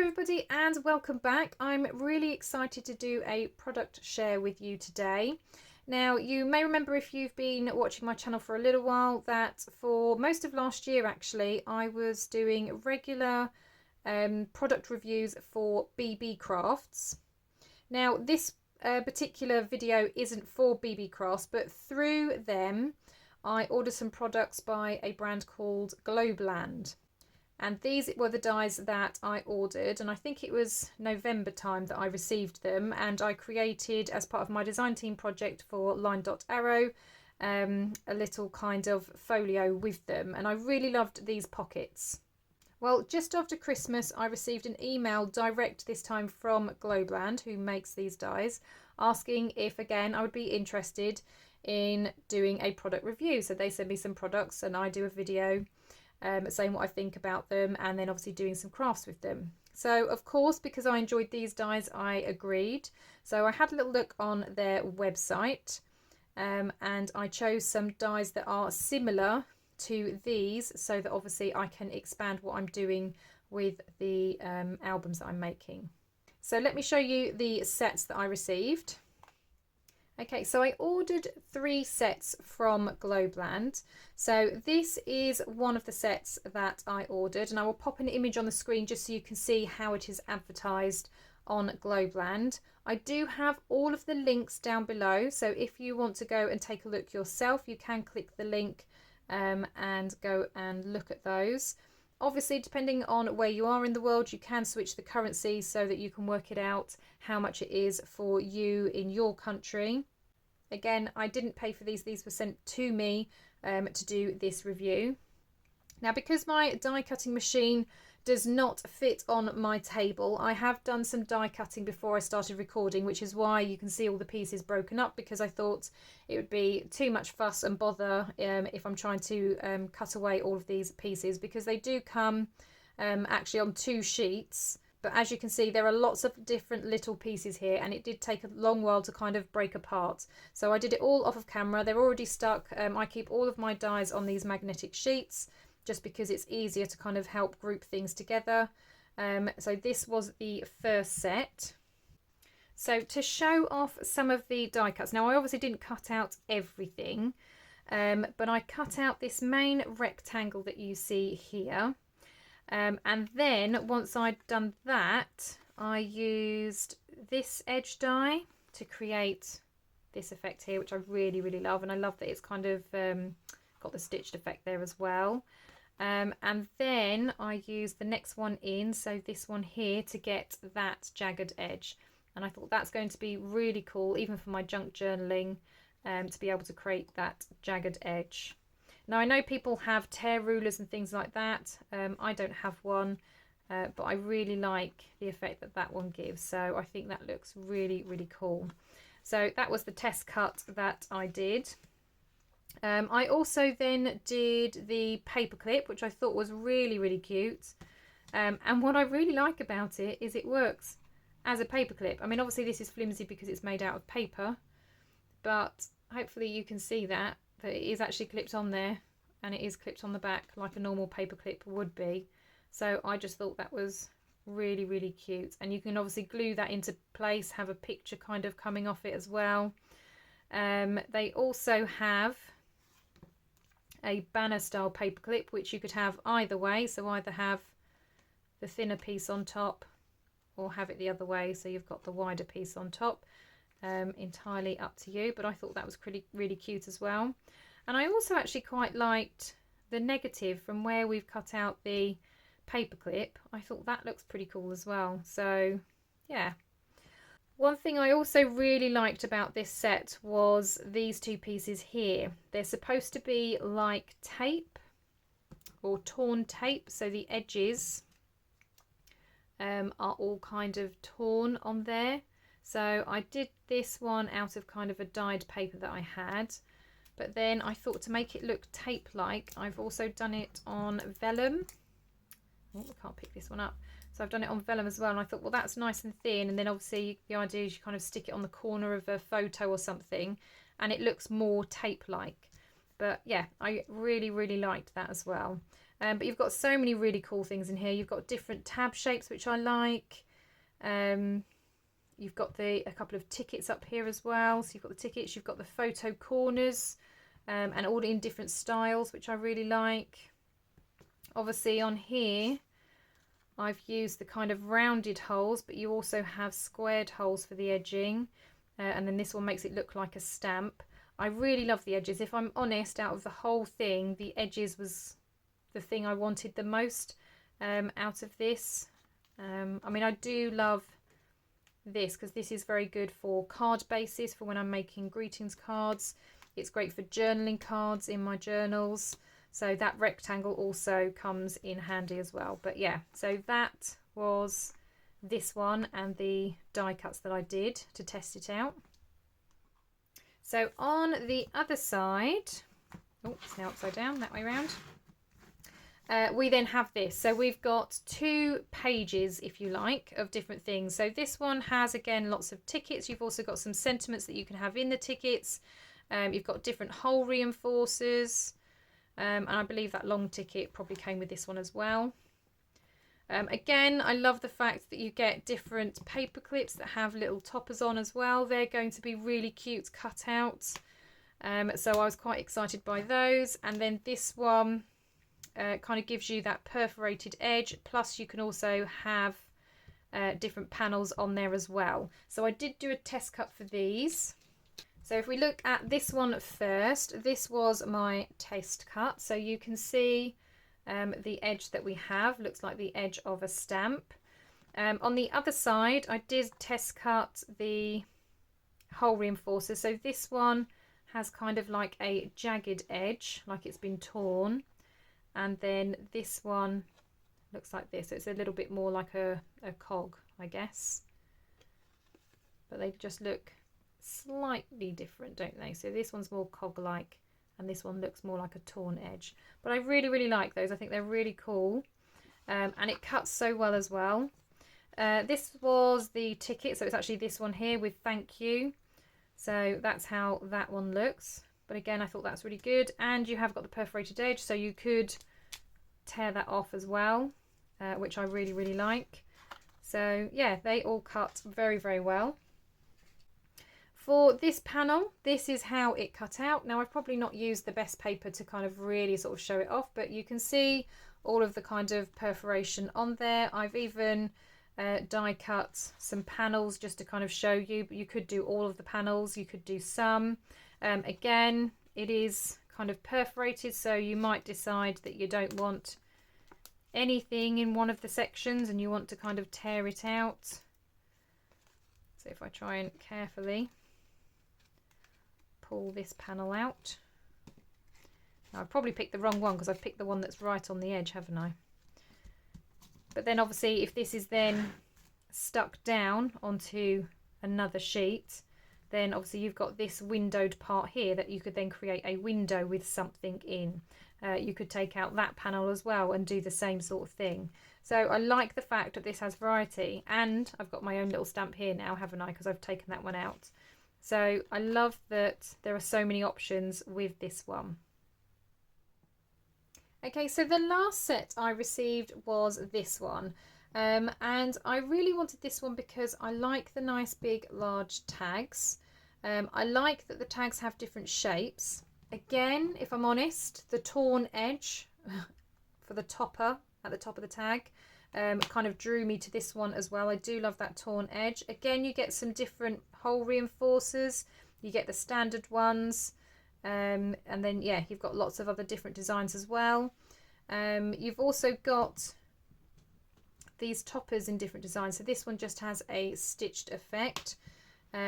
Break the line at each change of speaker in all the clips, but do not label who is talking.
everybody and welcome back. I'm really excited to do a product share with you today. Now you may remember, if you've been watching my channel for a little while, that for most of last year actually I was doing regular product reviews for Papercrafts. Now this particular video isn't for Papercrafts, but through them I ordered some products by a brand called Globeland. And these were the dies that I ordered, and I think it was November time that I received them, and I created, as part of my design team project for Line Dot Arrow, a little kind of folio with them, and I really loved these pockets. Well, just after Christmas I received an email direct this time from Globeland, who makes these dies, asking if again I would be interested in doing a product review. So they send me some products and I do a video saying what I think about them, and then obviously doing some crafts with them. So of course, because I enjoyed these dies, I agreed. So I had a little look on their website and I chose some dies that are similar to these, so that obviously I can expand what I'm doing with the albums that I'm making. So let me show you the sets that I received. Okay, so I ordered 3 sets from Globeland. So this is one of the sets that I ordered, and I will pop an image on the screen just so you can see how it is advertised on Globeland. I do have all of the links down below, so if you want to go and take a look yourself, you can click the link and go and look at those. Obviously, depending on where you are in the world, you can switch the currency so that you can work it out how much it is for you in your country. Again, I didn't pay for these were sent to me to do this review. Now, because my die cutting machine does not fit on my table, I have done some die cutting before I started recording, which is why you can see all the pieces broken up, because I thought it would be too much fuss and bother if I'm trying to cut away all of these pieces, because they do come actually on 2 sheets. But as you can see, there are lots of different little pieces here, and it did take a long while to kind of break apart. So I did it all off of camera. They're already stuck. I keep all of my dies on these magnetic sheets, just because it's easier to kind of help group things together. So this was the first set. So to show off some of the die cuts, now I obviously didn't cut out everything, but I cut out this main rectangle that you see here. And then once I'd done that, I used this edge die to create this effect here, which I really, really love. And I love that it's kind of got the stitched effect there as well. And then I used the next one in, so this one here, to get that jagged edge. And I thought that's going to be really cool, even for my junk journaling, to be able to create that jagged edge. Now I know people have tear rulers and things like that. I don't have one, but I really like the effect that that one gives. So I think that looks really, really cool. So that was the test cut that I did. I also then did the paperclip, which I thought was really, really cute. And what I really like about it is it works as a paperclip. I mean, obviously this is flimsy because it's made out of paper, but hopefully you can see that it is actually clipped on there, and it is clipped on the back like a normal paperclip would be. So I just thought that was really, really cute. And you can obviously glue that into place, have a picture kind of coming off it as well. They also have a banner style paperclip, which you could have either way, so either have the thinner piece on top or have it the other way, so you've got the wider piece on top. Entirely up to you, but I thought that was really cute as well. And I also actually quite liked the negative from where we've cut out the paperclip. I thought that looks pretty cool as well. So yeah. One thing I also really liked about this set was these 2 pieces here. They're supposed to be like tape or torn tape, so the edges are all kind of torn on there. So I did this one out of kind of a dyed paper that I had, but then I thought to make it look tape-like, I've also done it on vellum. Oh, I can't pick this one up. So I've done it on vellum as well, and I thought, well, that's nice and thin, and then obviously the idea is you kind of stick it on the corner of a photo or something, and it looks more tape-like. But yeah, I really, really liked that as well. But you've got so many really cool things in here. You've got different tab shapes, which I like. You've got a couple of tickets up here as well. So you've got the tickets, you've got the photo corners, and all in different styles, which I really like. Obviously on here, I've used the kind of rounded holes, but you also have squared holes for the edging. And then this one makes it look like a stamp. I really love the edges. If I'm honest, out of the whole thing, the edges was the thing I wanted the most out of this. I mean, I do love this because this is very good for card bases, for when I'm making greetings cards. It's great for journaling cards in my journals. So that rectangle also comes in handy as well. But yeah, so that was this one and the die cuts that I did to test it out. So on the other side, oh, it's now upside down, that way around. We then have this. So we've got 2 pages, if you like, of different things. So this one has, again, lots of tickets. You've also got some sentiments that you can have in the tickets. You've got different hole reinforcers. And I believe that long ticket probably came with this one as well. Again, I love the fact that you get different paper clips that have little toppers on as well. They're going to be really cute cutouts. So I was quite excited by those. And then this one kind of gives you that perforated edge. Plus you can also have different panels on there as well. So I did do a test cut for these. So if we look at this one first, this was my test cut. So you can see the edge that we have looks like the edge of a stamp. On the other side, I did test cut the hole reinforcer. So this one has kind of like a jagged edge, like it's been torn. And then this one looks like this. So it's a little bit more like a cog, I guess. But they just look slightly different, don't they? So this one's more cog-like and this one looks more like a torn edge. But I really, really like those. I think they're really cool. And it cuts so well as well. This was the ticket. So it's actually this one here with thank you. So that's how that one looks. But again, I thought that's really good. And you have got the perforated edge, so you could tear that off as well, which I really, really like. So yeah, they all cut very, very well. For this panel, this is how it cut out. Now, I've probably not used the best paper to kind of really sort of show it off, but you can see all of the kind of perforation on there. I've even die cut some panels just to kind of show you, but you could do all of the panels, you could do some. Again, it is kind of perforated, so you might decide that you don't want anything in one of the sections and you want to kind of tear it out. So if I try and carefully pull this panel out. Now, I've probably picked the wrong one because I've picked the one that's right on the edge, haven't I? But then obviously if this is then stuck down onto another sheet, then obviously you've got this windowed part here that you could then create a window with something in. You could take out that panel as well and do the same sort of thing. So I like the fact that this has variety, and I've got my own little stamp here now, haven't I? Because I've taken that one out. So I love that there are so many options with this one. Okay, so the last set I received was this one. And I really wanted this one because I like the nice big large tags. I like that the tags have different shapes. Again, if I'm honest, the torn edge for the topper at the top of the tag kind of drew me to this one as well. I do love that torn edge. Again, you get some different hole reinforcers. You get the standard ones. And then, yeah, you've got lots of other different designs as well. You've also got these toppers in different designs. So this one just has a stitched effect.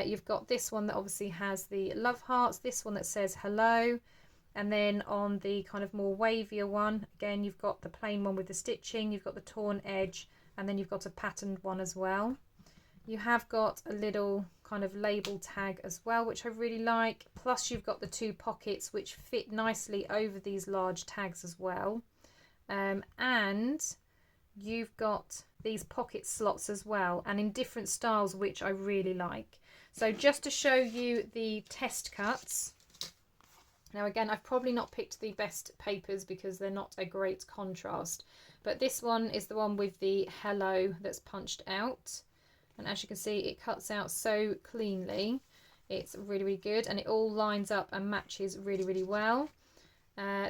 You've got this one that obviously has the love hearts, this one that says hello, and then on the kind of more wavier one, again, you've got the plain one with the stitching, you've got the torn edge, and then you've got a patterned one as well. You have got a little kind of label tag as well, which I really like. Plus you've got the 2 pockets which fit nicely over these large tags as well. And you've got these pocket slots as well, and in different styles, which I really like. So just to show you the test cuts, Now again, I've probably not picked the best papers because they're not a great contrast, but this one is the one with the hello that's punched out, and as you can see it cuts out so cleanly. It's really, really good, and it all lines up and matches really, really well.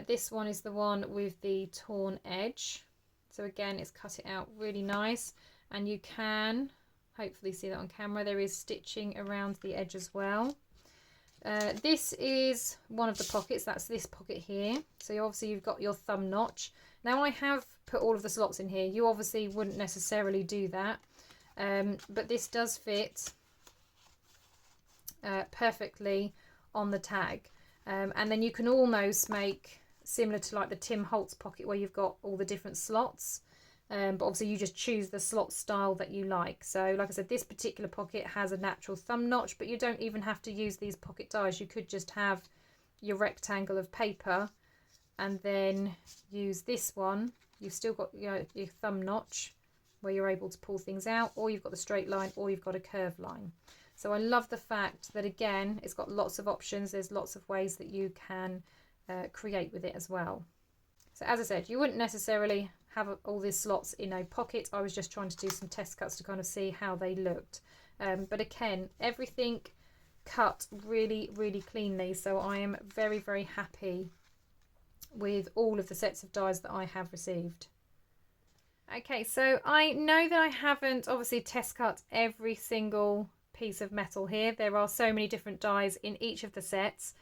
This one is the one with the torn edge, so again it's cut it out really nice, and you can hopefully see that on camera. There is stitching around the edge as well. This is one of the pockets, that's this pocket here. So obviously you've got your thumb notch. Now I have put all of the slots in here. You obviously wouldn't necessarily do that, but this does fit perfectly on the tag. And then you can almost make similar to like the Tim Holtz pocket where you've got all the different slots. But obviously you just choose the slot style that you like. So like I said, this particular pocket has a natural thumb notch, but you don't even have to use these pocket dies. You could just have your rectangle of paper and then use this one. You've still got your thumb notch where you're able to pull things out, or you've got the straight line, or you've got a curved line. So I love the fact that again it's got lots of options. There's lots of ways that you can create with it as well. So as I said, you wouldn't necessarily have all these slots in a pocket. I was just trying to do some test cuts to kind of see how they looked. But again, everything cut really, really cleanly. So I am very, very happy with all of the sets of dies that I have received. Okay, so I know that I haven't obviously test cut every single piece of metal here. There are so many different dies in each of the sets,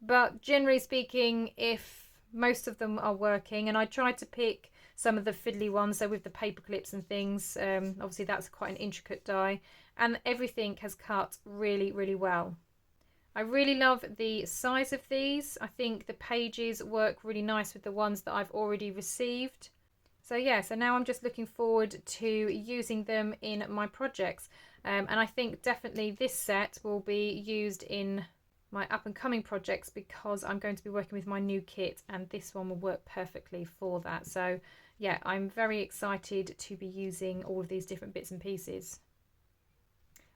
but generally speaking, if most of them are working, and I tried to pick some of the fiddly ones, so with the paper clips and things, obviously that's quite an intricate die, and everything has cut really, really well. I really love the size of these. I think the pages work really nice with the ones that I've already received. So yeah, so now I'm just looking forward to using them in my projects. And I think definitely this set will be used in my up and coming projects because I'm going to be working with my new kit, and this one will work perfectly for that. So yeah, I'm very excited to be using all of these different bits and pieces.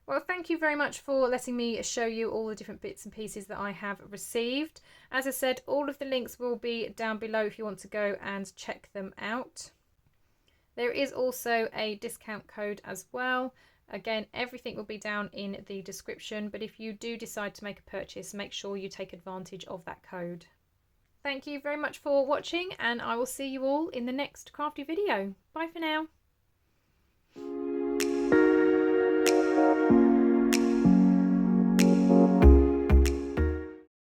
Well, thank you very much for letting me show you all the different bits and pieces that I have received. As I said, all of the links will be down below if you want to go and check them out. There is also a discount code as well. Again, everything will be down in the description, but if you do decide to make a purchase, make sure you take advantage of that code. Thank you very much for watching, and I will see you all in the next crafty video. Bye for now.